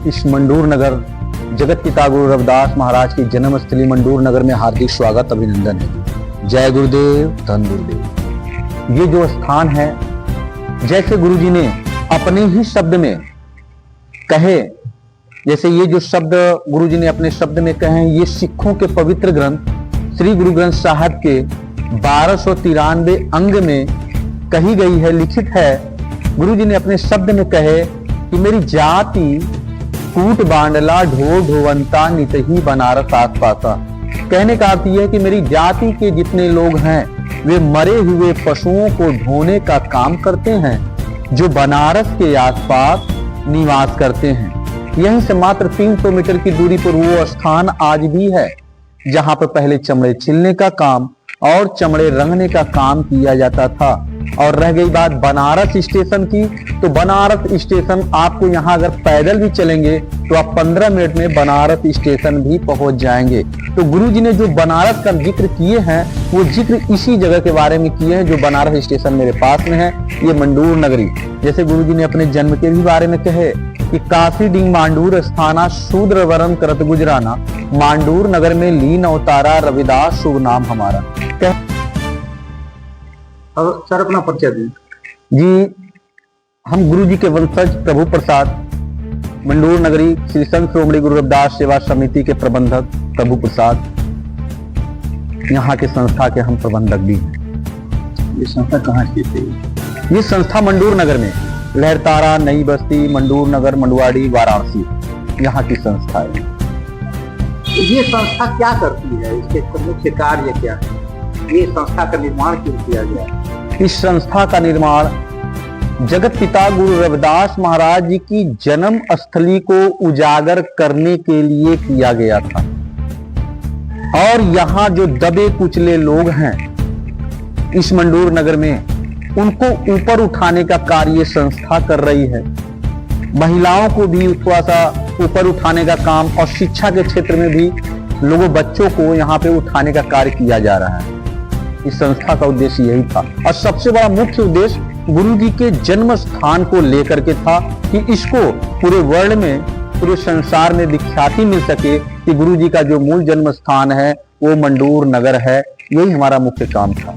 इस मंडूर नगर जगत पिता गुरु रविदास महाराज की जन्मस्थली मंडूर नगर में हार्दिक स्वागत अभिनंदन है। जय गुरुदेव, धन गुरुदेव। ये जो स्थान है, जैसे गुरुजी ने अपने ही शब्द में कहे, जैसे ये जो शब्द गुरुजी ने अपने शब्द में कहे, ये सिखों के पवित्र ग्रंथ श्री गुरु ग्रंथ साहब के 1293 अंग में कही गई है, लिखित है। गुरुजी ने अपने शब्द में कहे कि मेरी जाति कूट बांडला ढो ढोवंता नित ही बनारस आस पासा। कहने का अर्थ यह है कि मेरी जाति के जितने लोग हैं वे मरे हुए पशुओं को ढोने का काम करते हैं, जो बनारस के आसपास निवास करते हैं। यहीं से मात्र 300 मीटर की दूरी पर वो स्थान आज भी है जहां पर पहले चमड़े छिलने का काम और चमड़े रंगने का काम किया जाता था। और रह गई बात बनारस स्टेशन की, तो बनारस स्टेशन आपको यहाँ अगर पैदल भी चलेंगे तो आप 15 मिनट में बनारस स्टेशन भी पहुंच जाएंगे। तो गुरुजी ने जो बनारस का जिक्र किए हैं वो जिक्र इसी जगह के बारे में किए हैं जो बनारस स्टेशन मेरे पास में है, ये मंडूर नगरी। जैसे गुरुजी ने अपने जन्म के भी बारे में कहे कि काशी डिंग मांडूर स्थाना शूद्र वरन करत गुजराना, मांडूर नगर में लीन अवतारा रविदास शुभ नाम हमारा। और सर अपना परिचय दी। जी, हम गुरुजी के वंशज प्रभु प्रसाद, मंडूर नगरी श्री संत श्रोमणी गुरु रविदास सेवा समिति के प्रबंधक प्रभु प्रसाद, यहाँ के संस्था के हम प्रबंधक भी हैं। ये संस्था कहाँ स्थित है? ये संस्था मंडूर नगर में, लहरतारा, नई बस्ती, मंडूर नगर, मंडुआड़ी, वाराणसी, यहाँ की संस्था है। ये संस्था क्या करती है? इसके मुख्य कार्य क्या है? ये संस्था का निर्माण क्यों किया गया? इस संस्था का निर्माण जगत पिता गुरु रविदास महाराज जी की जन्म स्थली को उजागर करने के लिए किया गया था। और यहाँ जो दबे कुचले लोग हैं इस मंडूर नगर में, उनको ऊपर उठाने का कार्य संस्था कर रही है। महिलाओं को भी थोड़ा सा ऊपर उठाने का काम, और शिक्षा के क्षेत्र में भी लोगों बच्चों को यहाँ पे उठाने का कार्य किया जा रहा है। इस संस्था का उद्देश्य यही था, और सबसे बड़ा मुख्य उद्देश्य गुरु जी के जन्म स्थान को लेकर के था कि इसको पूरे वर्ल्ड में, पूरे संसार में विख्याति मिल सके कि गुरु जी का जो मूल जन्म स्थान है वो मंडूर नगर है। यही हमारा मुख्य काम था।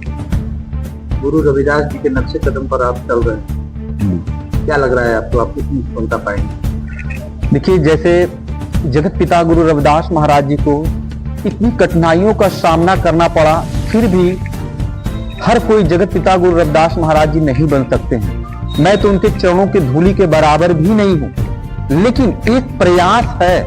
गुरु रविदास जी के नक्शे कदम पर आप चल रहे हैं, क्या लग रहा है आपको? आप कितनी सफलता पाएंगे? देखिए, जैसे जगत पिता गुरु रविदास महाराज जी को इतनी कठिनाइयों का सामना करना पड़ा, फिर भी हर कोई जगत पिता गुरु रविदास महाराज जी नहीं बन सकते हैं। मैं तो उनके चरणों के धूलि के बराबर भी नहीं हूं, लेकिन एक प्रयास है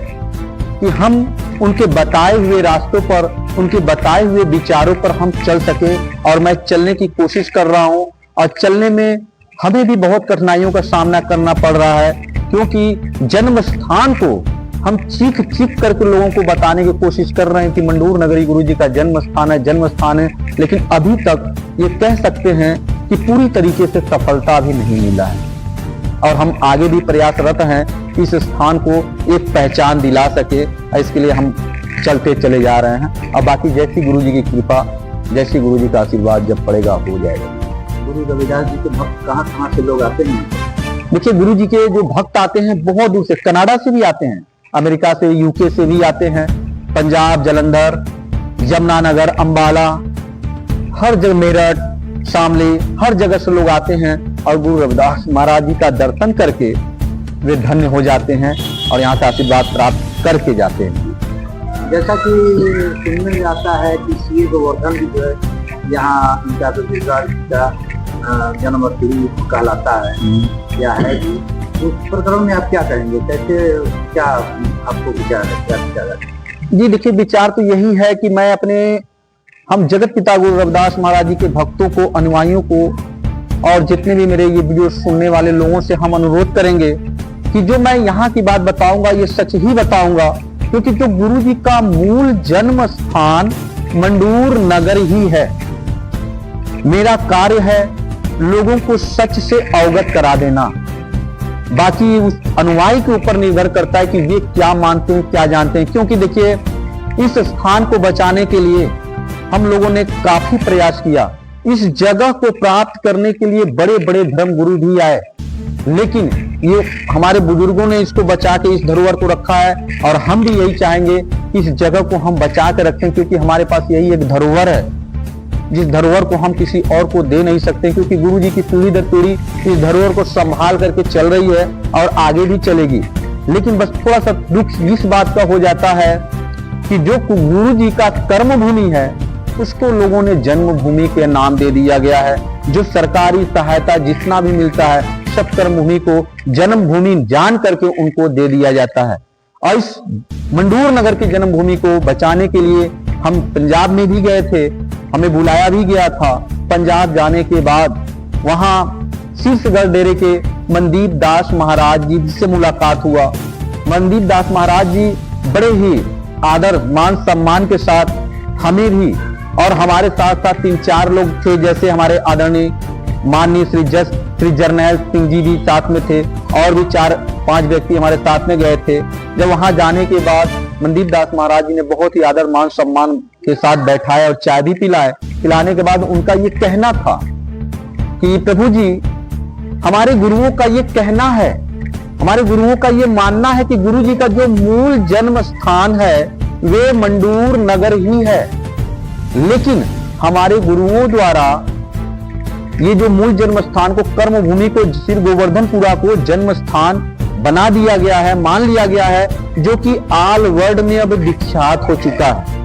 कि हम उनके बताए हुए रास्तों पर, उनके बताए हुए विचारों पर हम चल सके। और मैं चलने की कोशिश कर रहा हूं, और चलने में हमें भी बहुत कठिनाइयों का सामना करना पड़ रहा है, क्योंकि जन्म स्थान को हम चीख करके लोगों को बताने की कोशिश कर रहे हैं कि मंडूर नगरी गुरु जी का जन्म स्थान है, लेकिन अभी तक ये कह सकते हैं कि पूरी तरीके से सफलता भी नहीं मिला है। और हम आगे भी प्रयासरत हैं कि इस स्थान को एक पहचान दिला सके, इसके लिए हम चलते चले जा रहे हैं। और बाकी जैसी गुरु जी की कृपा, जैसी गुरु जी का आशीर्वाद जब पड़ेगा हो जाएगा। गुरु रविदास जी के भक्त कहाँ से लोग आते हैं? देखिए, गुरु जी के जो भक्त आते हैं बहुत दूर से, कनाडा से भी आते हैं, अमेरिका से, यूके से भी आते हैं, पंजाब, जलंधर, यमुनानगर, अंबाला, हर जगह, मेरठ, शामली, हर जगह से लोग आते हैं और गुरु रविदास महाराज जी का दर्शन करके वे धन्य हो जाते हैं और यहाँ से आशीर्वाद प्राप्त करके जाते हैं। जैसा कि सुनने में आता है कि श्री गोवर्धन भी जो है यहाँ इनका तो जन्मस्थली कहलाता है, या है भी। उस प्रकरण में आप क्या कहेंगे? कैसे, क्या आपको विचार है, क्या विचार है? जी देखिए, विचार तो यही है कि हम जगत पिता गुरु रविदास महाराज जी के भक्तों को, अनुयायियों को, और जितने भी मेरे ये वीडियो सुनने वाले लोगों से हम अनुरोध करेंगे कि जो मैं यहाँ की बात बताऊंगा ये सच ही बताऊंगा, क्योंकि जो गुरु जी का मूल जन्म स्थान मंडूर नगर ही है। मेरा कार्य है लोगों को सच से अवगत करा देना, बाकी उस अनुयायी के ऊपर निर्भर करता है कि वे क्या मानते हैं, क्या जानते हैं। क्योंकि देखिए, इस स्थान को बचाने के लिए हम लोगों ने काफी प्रयास किया। इस जगह को प्राप्त करने के लिए बड़े बड़े धर्म गुरु भी आए, लेकिन ये हमारे बुजुर्गों ने इसको बचा के इस धरोहर को रखा है, और हम भी यही चाहेंगे कि इस जगह को हम बचा के रखें, क्योंकि हमारे पास यही एक धरोहर है जिस धरोहर को हम किसी और को दे नहीं सकते, क्योंकि गुरु जी की पीढ़ी दर पीढ़ी इस धरोहर को संभाल करके चल रही है और आगे भी चलेगी। लेकिन बस थोड़ा सा दुख इस बात का हो जाता है कि जो गुरु जी का कर्म भूमि है उसको लोगों ने जन्मभूमि के नाम दे दिया गया है। जो सरकारी सहायता जितना भी मिलता है सब कर्मभूमि को जन्मभूमि जान करके उनको दे दिया जाता है। और इस मंडूर नगर की जन्मभूमि को बचाने के लिए हम पंजाब में भी गए थे, हमें बुलाया भी गया था। पंजाब जाने के बाद वहां शीर्षगढ़ डेरे के मनदीप दास महाराज जी से मुलाकात हुआ। मनदीप दास महाराज जी बड़े ही आदर मान सम्मान के साथ हमें भी और हमारे साथ साथ 3-4 लोग थे, जैसे हमारे आदरणीय माननीय श्री जरनैल सिंह जी भी साथ में थे, और भी 4-5 व्यक्ति हमारे साथ में गए थे। जब वहां जाने के बाद मनदीप दास महाराज जी ने बहुत ही आदर मान सम्मान के साथ बैठाया और चाय भी पिलाए। पिलाने के बाद उनका ये कहना था कि प्रभु जी, हमारे गुरुओं का ये कहना है, हमारे गुरुओं का ये मानना है कि गुरु जी का जो मूल जन्म स्थान है वे मंडूर नगर ही है, लेकिन हमारे गुरुओं द्वारा ये जो मूल जन्म स्थान को, कर्म भूमि को, श्री गोवर्धनपुरा को जन्म स्थान बना दिया गया है, मान लिया गया है, जो कि ऑल वर्ल्ड में अब विख्यात हो चुका है।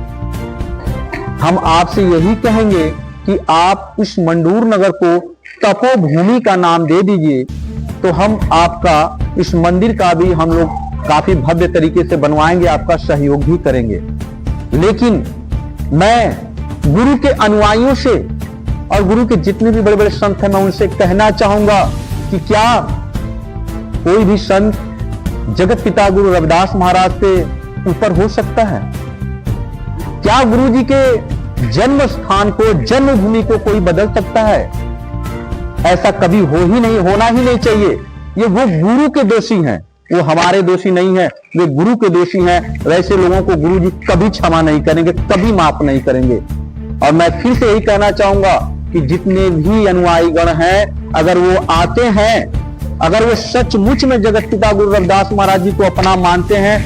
हम आपसे यही कहेंगे कि आप इस मंडूर नगर को तपोभूमि का नाम दे दीजिए, तो हम आपका इस मंदिर का भी हम लोग काफी भव्य तरीके से बनवाएंगे, आपका सहयोग भी करेंगे। लेकिन मैं गुरु के अनुयायियों से और गुरु के जितने भी बड़े बड़े संत हैं, मैं उनसे कहना चाहूंगा कि क्या कोई भी संत जगत पिता गुरु रविदास महाराज से ऊपर हो सकता है? क्या गुरु जी के जन्म स्थान को, जन्मभूमि को कोई बदल सकता है? ऐसा कभी होना ही नहीं चाहिए। ये वो गुरु के दोषी हैं, वो हमारे दोषी नहीं है, वे गुरु के दोषी हैं। वैसे लोगों को गुरु जी कभी क्षमा नहीं करेंगे, कभी माफ नहीं करेंगे। और मैं फिर से यही कहना चाहूंगा कि जितने भी अनुयायी गण हैं, अगर वो आते हैं, अगर वो सचमुच में जगत पिता गुरु रविदास महाराज जी को अपना मानते हैं,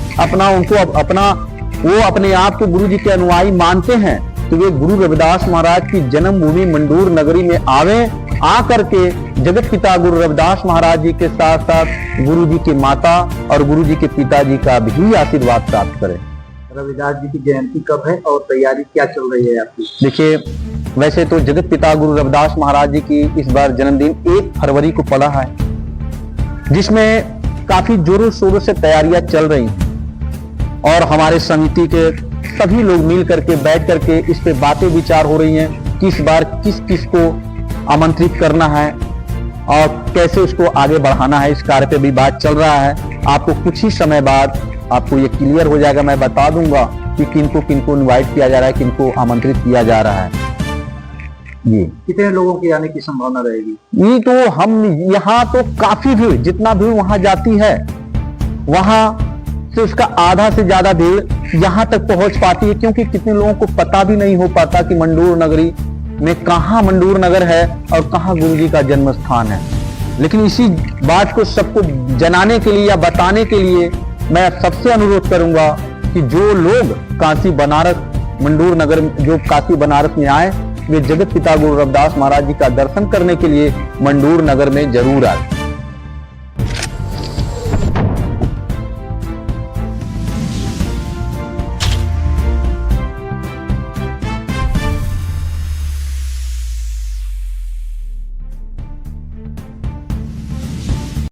वो अपने आप को गुरु जी के अनुयायी मानते हैं, तो वे गुरु रविदास महाराज की जन्मभूमि मंडूर नगरी में आ करके जगत पिता गुरु रविदास महाराज जी के साथ साथ गुरु जी की माता और गुरु जी के पिताजी का भी आशीर्वाद प्राप्त करें। रविदास जी की जयंती कब है और तैयारी क्या चल रही है आपकी? देखिए, वैसे तो जगत पिता गुरु रविदास महाराज जी की इस बार जन्मदिन 1 फरवरी को पड़ा है, जिसमें काफी जोरों शोरों से तैयारियां चल रही हैं, और हमारे समिति के सभी लोग मिल करके बैठ करके इस पे बातें विचार हो रही हैं कि इस बार किस किस को आमंत्रित करना है और कैसे उसको आगे बढ़ाना है। इस कार्य पे भी बात चल रहा है। आपको कुछ ही समय बाद आपको ये क्लियर हो जाएगा, मैं बता दूंगा कि किनको किनको इनवाइट किया जा रहा है, किनको आमंत्रित किया जा रहा है। ये कितने लोगों के आने की संभावना रहेगी? ये तो हम यहाँ तो काफी भीड़, जितना भीड़ वहां जाती है वहां से उसका आधा से ज्यादा भीड़ यहाँ तक पहुंच पाती है, क्योंकि कितने लोगों को पता भी नहीं हो पाता कि मंडूर नगरी में कहाँ मंडूर नगर है और कहाँ गुरु जी का जन्म स्थान है। लेकिन इसी बात को सबको जनाने के लिए या बताने के लिए मैं सबसे अनुरोध करूंगा कि जो लोग काशी बनारस मंडूर नगर, जो काशी बनारस में आए, वे जगत पिता गुरु रविदास महाराज जी का दर्शन करने के लिए मंडूर नगर में जरूर आए।